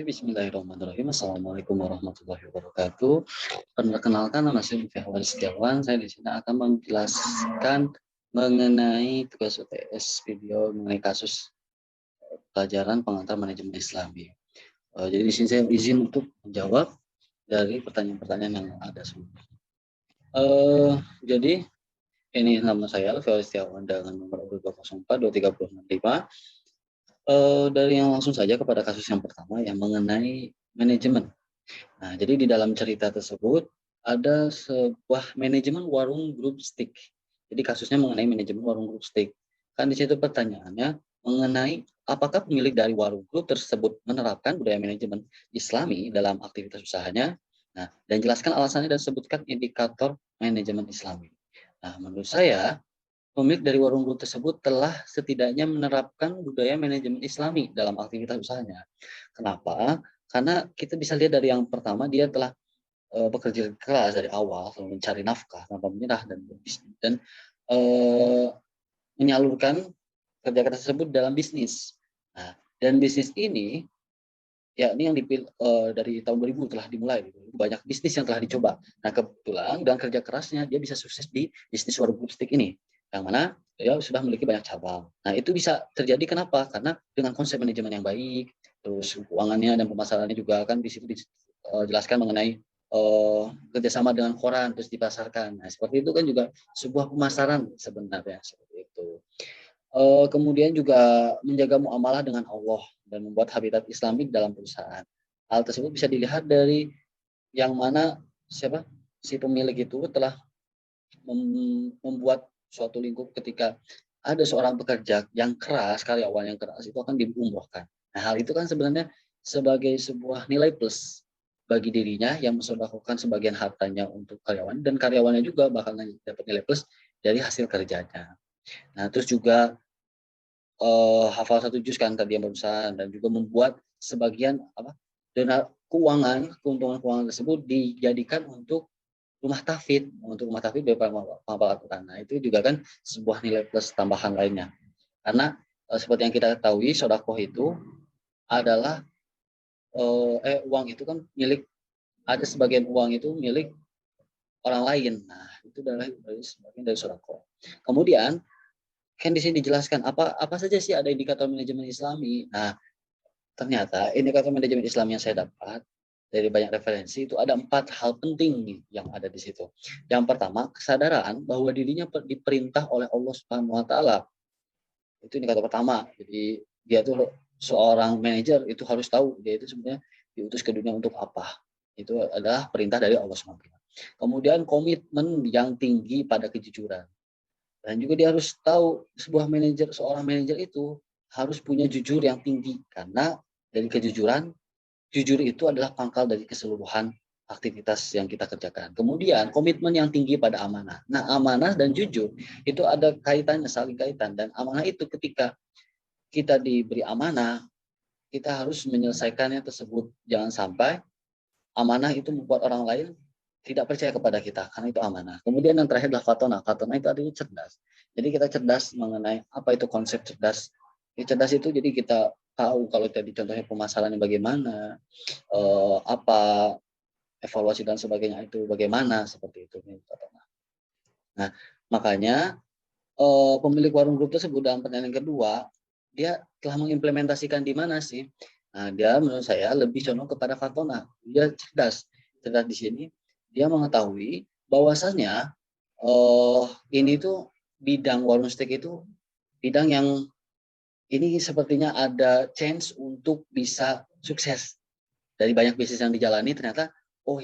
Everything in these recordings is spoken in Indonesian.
Bismillahirrahmanirrahim. Assalamualaikum warahmatullahi wabarakatuh. Perkenalkan, nama saya Mufiawal Setiawan. Saya di sini akan menjelaskan mengenai tugas UTS video mengenai kasus pelajaran pengantar manajemen Islami. Jadi di sini saya izin untuk menjawab dari pertanyaan-pertanyaan yang ada semua. Jadi ini nama saya Mufiawal Setiawan dengan nomor urut 204-2365. Dari yang langsung saja kepada kasus yang pertama yang mengenai manajemen. Nah, jadi di dalam cerita tersebut ada sebuah manajemen warung grup steak. Jadi kasusnya mengenai manajemen warung grup steak. Kan di situ pertanyaannya mengenai apakah pemilik dari warung grup tersebut menerapkan budaya manajemen Islami dalam aktivitas usahanya. Nah, dan jelaskan alasannya dan sebutkan indikator manajemen Islami. Nah, menurut saya pemilik dari warung grup tersebut telah setidaknya menerapkan budaya manajemen Islami dalam aktivitas usahanya. Kenapa? Karena kita bisa lihat dari yang pertama dia telah bekerja keras dari awal, mencari nafkah tanpa menyerah dan menyalurkan kerja keras tersebut dalam bisnis. Nah, dan bisnis ini ya ini yang dari tahun 2000 telah dimulai, gitu. Banyak bisnis yang telah dicoba. Nah, kebetulan dengan kerja kerasnya dia bisa sukses di bisnis warung stick ini, yang mana dia sudah memiliki banyak cabang. Nah, itu bisa terjadi kenapa? Karena dengan konsep manajemen yang baik, terus keuangannya dan pemasarannya juga kan di situ dijelaskan mengenai kerjasama dengan koran terus dipasarkan. Nah, seperti itu kan juga sebuah pemasaran sebenarnya seperti itu. Kemudian juga menjaga muamalah dengan Allah dan membuat habitat Islami dalam perusahaan. Hal tersebut bisa dilihat dari yang mana si pemilik itu telah membuat suatu lingkup ketika ada seorang pekerja yang keras, karyawan yang keras itu akan diumrohkan. Nah, hal itu kan sebenarnya sebagai sebuah nilai plus bagi dirinya yang mensedekahkan sebagian hartanya untuk karyawan dan karyawannya juga bakal dapat nilai plus dari hasil kerjanya. Nah, terus juga hafal satu juz kan tadi yang barusan dan juga membuat sebagian dana keuangan, keuntungan keuangan tersebut dijadikan untuk rumah tahfidz dari penghafal Al-Quran. Nah, itu juga kan sebuah nilai plus tambahan lainnya. Karena seperti yang kita ketahui, sedekah itu adalah uang itu kan milik, ada sebagian uang itu milik orang lain. Nah, itu adalah sebagian dari sedekah. Kemudian kan di sini dijelaskan apa saja sih ada indikator manajemen Islami. Nah, ternyata indikator manajemen Islam yang saya dapat dari banyak referensi itu ada 4 hal penting nih yang ada di situ. Yang pertama, kesadaran bahwa dirinya diperintah oleh Allah Subhanahu wa taala. Itu indikator pertama. Jadi dia tuh seorang manajer itu harus tahu dia itu sebenarnya diutus ke dunia untuk apa. Itu adalah perintah dari Allah Subhanahu wa taala. Kemudian komitmen yang tinggi pada kejujuran. Dan juga dia harus tahu seorang manajer itu harus punya jujur yang tinggi karena dari kejujuran, jujur itu adalah pangkal dari keseluruhan aktivitas yang kita kerjakan. Kemudian komitmen yang tinggi pada amanah. Nah, amanah dan jujur itu ada kaitannya, saling kaitan, dan amanah itu ketika kita diberi amanah, kita harus menyelesaikannya tersebut. Jangan sampai amanah itu membuat orang lain tidak percaya kepada kita, karena itu amanah. Kemudian yang terakhir adalah fatona. Fatona itu artinya cerdas. Jadi kita cerdas mengenai apa itu konsep cerdas. Cerdas itu jadi kita tahu kalau tadi contohnya pemasarannya bagaimana, apa evaluasi dan sebagainya itu bagaimana, seperti itu. Nah, makanya pemilik warung grup tersebut dalam pertanyaan yang kedua, dia telah mengimplementasikan di mana sih? Nah, dia menurut saya lebih condong kepada fatona. Dia cerdas. Cerdas di sini dia mengetahui bahwasanya ini tuh bidang warung steak itu bidang yang ini sepertinya ada chance untuk bisa sukses. Dari banyak bisnis yang dijalani ternyata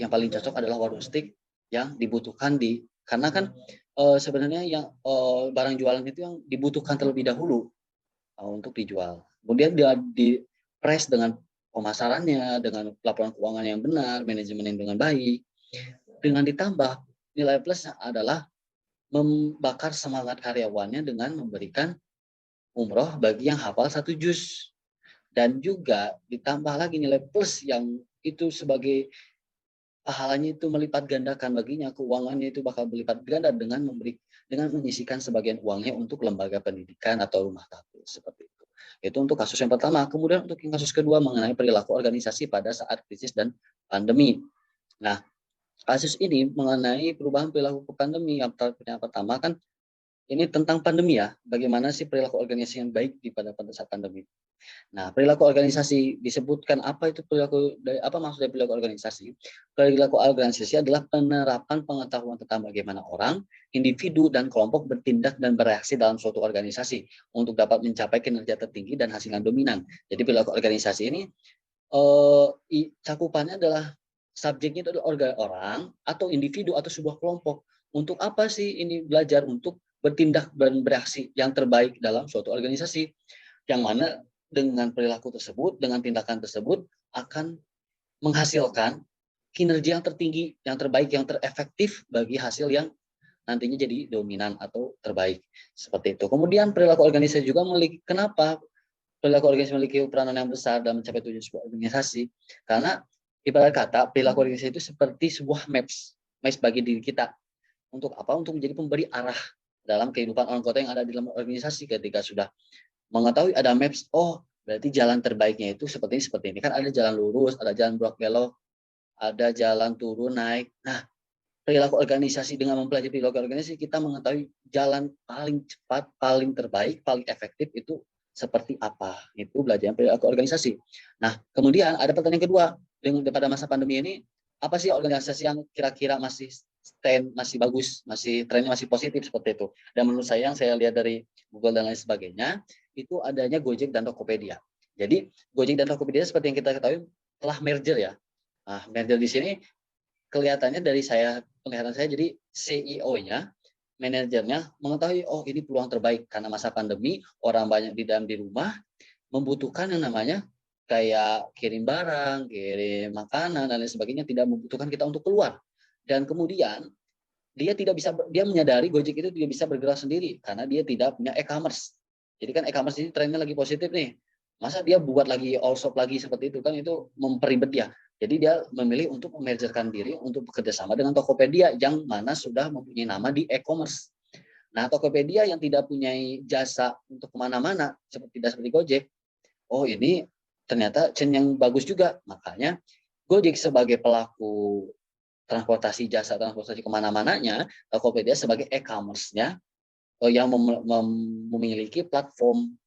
yang paling cocok adalah warung steak yang dibutuhkan karena kan sebenarnya yang barang jualan itu yang dibutuhkan terlebih dahulu untuk dijual. Kemudian dia di press dengan pemasarannya, dengan laporan keuangan yang benar, manajemen yang dengan baik. Dengan ditambah nilai plusnya adalah membakar semangat karyawannya dengan memberikan umroh bagi yang hafal satu juz. Dan juga ditambah lagi nilai plus yang itu sebagai pahalanya itu melipat gandakan baginya, keuangannya itu bakal berlipat ganda dengan menyisihkan sebagian uangnya untuk lembaga pendidikan atau rumah tahfidz seperti itu. Itu untuk kasus yang pertama. Kemudian untuk yang kasus kedua mengenai perilaku organisasi pada saat krisis dan pandemi. Nah, kasus ini mengenai perubahan perilaku pandemi yang pertama kan ini tentang pandemi ya. Bagaimana sih perilaku organisasi yang baik pada saat pandemi. Nah, perilaku organisasi disebutkan apa itu apa maksud dari perilaku organisasi? Perilaku organisasi adalah penerapan pengetahuan tentang bagaimana orang, individu dan kelompok bertindak dan bereaksi dalam suatu organisasi untuk dapat mencapai kinerja tertinggi dan hasil yang dominan. Jadi perilaku organisasi ini cakupannya adalah subjeknya itu adalah orang atau individu atau sebuah kelompok. Untuk apa sih ini belajar? Untuk bertindak dan bereaksi yang terbaik dalam suatu organisasi. Yang mana dengan perilaku tersebut, dengan tindakan tersebut akan menghasilkan kinerja yang tertinggi, yang terbaik, yang terefektif bagi hasil yang nantinya jadi dominan atau terbaik. Seperti itu. Kemudian perilaku organisasi juga memiliki, kenapa perilaku organisasi memiliki peranan yang besar dalam mencapai tujuan sebuah organisasi? Karena ibarat kata perilaku organisasi itu seperti sebuah maps bagi diri kita. Untuk apa? Untuk menjadi pemberi arah dalam kehidupan anggota yang ada di dalam organisasi. Ketika sudah mengetahui ada maps, oh berarti jalan terbaiknya itu seperti ini. Kan ada jalan lurus, ada jalan belok-belok, ada jalan turun naik. Nah, perilaku organisasi dengan mempelajari perilaku organisasi kita mengetahui jalan paling cepat, paling terbaik, paling efektif itu seperti apa. Itu belajar perilaku organisasi. Nah, kemudian ada pertanyaan kedua, pada masa pandemi ini apa sih organisasi yang kira-kira masih stand, masih bagus, masih trennya masih positif seperti itu. Dan menurut saya yang saya lihat dari Google dan lain sebagainya, itu adanya Gojek dan Tokopedia. Jadi Gojek dan Tokopedia seperti yang kita ketahui telah merger ya. Nah, merger di sini kelihatannya dari penglihatan saya jadi CEO-nya, manajernya mengetahui oh ini peluang terbaik karena masa pandemi, orang banyak di rumah, membutuhkan yang namanya kayak kirim barang, kirim makanan dan lain sebagainya, tidak membutuhkan kita untuk keluar. Dan kemudian dia menyadari Gojek itu tidak bisa bergerak sendiri karena dia tidak punya e-commerce. Jadi kan e-commerce ini trennya lagi positif nih. Masa dia buat lagi all shop lagi seperti itu kan itu memperibet dia. Jadi dia memilih untuk memergerkan diri untuk bekerja sama dengan Tokopedia yang mana sudah mempunyai nama di e-commerce. Nah, Tokopedia yang tidak punya jasa untuk kemana-mana tidak seperti Gojek, oh ini ternyata chain yang bagus juga. Makanya Gojek sebagai pelaku jasa transportasi kemana-mananya, Tokopedia sebagai e-commerce-nya yang memiliki platform.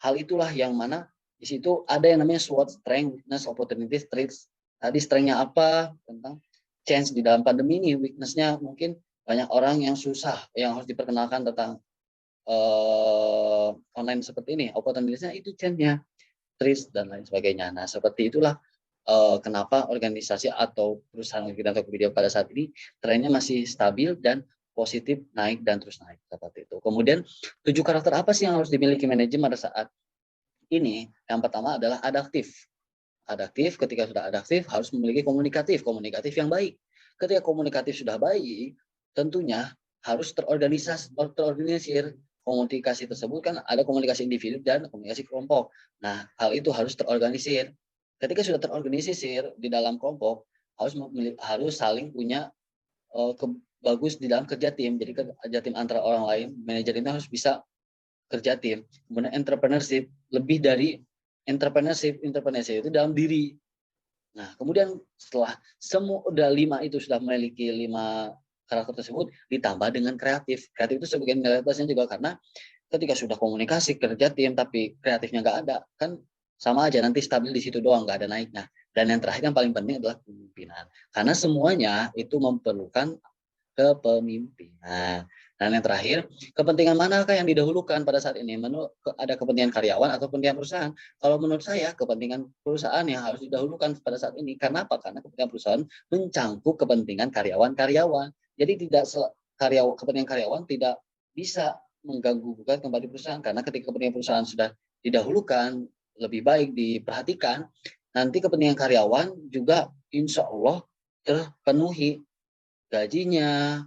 Hal itulah yang mana di situ ada yang namanya SWOT, strength, weakness, opportunity, threats. Tadi strength-nya apa tentang change di dalam pandemi ini, weakness-nya mungkin banyak orang yang susah, yang harus diperkenalkan tentang online seperti ini. Opportunity-nya itu change-nya, threats dan lain sebagainya. Nah, seperti itulah kenapa organisasi atau perusahaan kita atau video pada saat ini trennya masih stabil dan positif, naik dan terus naik seperti itu. Kemudian 7 karakter apa sih yang harus dimiliki manajemen pada saat ini? Yang pertama adalah adaptif. Adaptif, ketika sudah adaptif harus memiliki komunikatif yang baik. Ketika komunikatif sudah baik, tentunya harus terorganisir. Komunikasi tersebut kan ada komunikasi individu dan komunikasi kelompok. Nah, hal itu harus terorganisir. Ketika sudah terorganisir di dalam kelompok, harus saling punya bagus di dalam kerja tim. Jadi kerja tim antara orang lain, manajer ini harus bisa kerja tim. Kemudian entrepreneurship, lebih dari entrepreneurship itu dalam diri. Nah, kemudian setelah udah 5 itu sudah memiliki 5 karakter tersebut, ditambah dengan kreatif. Kreatif itu sebagian realitasnya juga karena ketika sudah komunikasi, kerja tim, tapi kreatifnya nggak ada, kan sama aja nanti stabil di situ doang, nggak ada naiknya. Dan yang terakhir yang paling penting adalah kepemimpinan. Karena semuanya itu memerlukan kepemimpinan. Dan yang terakhir, kepentingan manakah yang didahulukan pada saat ini? Ada kepentingan karyawan atau kepentingan perusahaan? Kalau menurut saya, kepentingan perusahaan yang harus didahulukan pada saat ini. Karena apa? Karena kepentingan perusahaan mencangkup kepentingan karyawan-karyawan. Jadi kepentingan karyawan tidak bisa mengganggu gugat kembali perusahaan. Karena ketika kepentingan perusahaan sudah didahulukan, lebih baik diperhatikan, nanti kepentingan karyawan juga insya Allah terpenuhi, gajinya,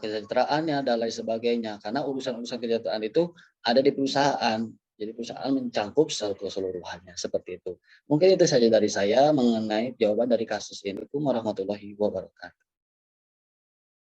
kesejahteraannya dan lain sebagainya. Karena urusan-urusan kesejahteraan itu ada di perusahaan. Jadi perusahaan mencangkup keseluruhannya seperti itu. Mungkin itu saja dari saya mengenai jawaban dari kasus ini. Assalamualaikum warahmatullahi wabarakatuh.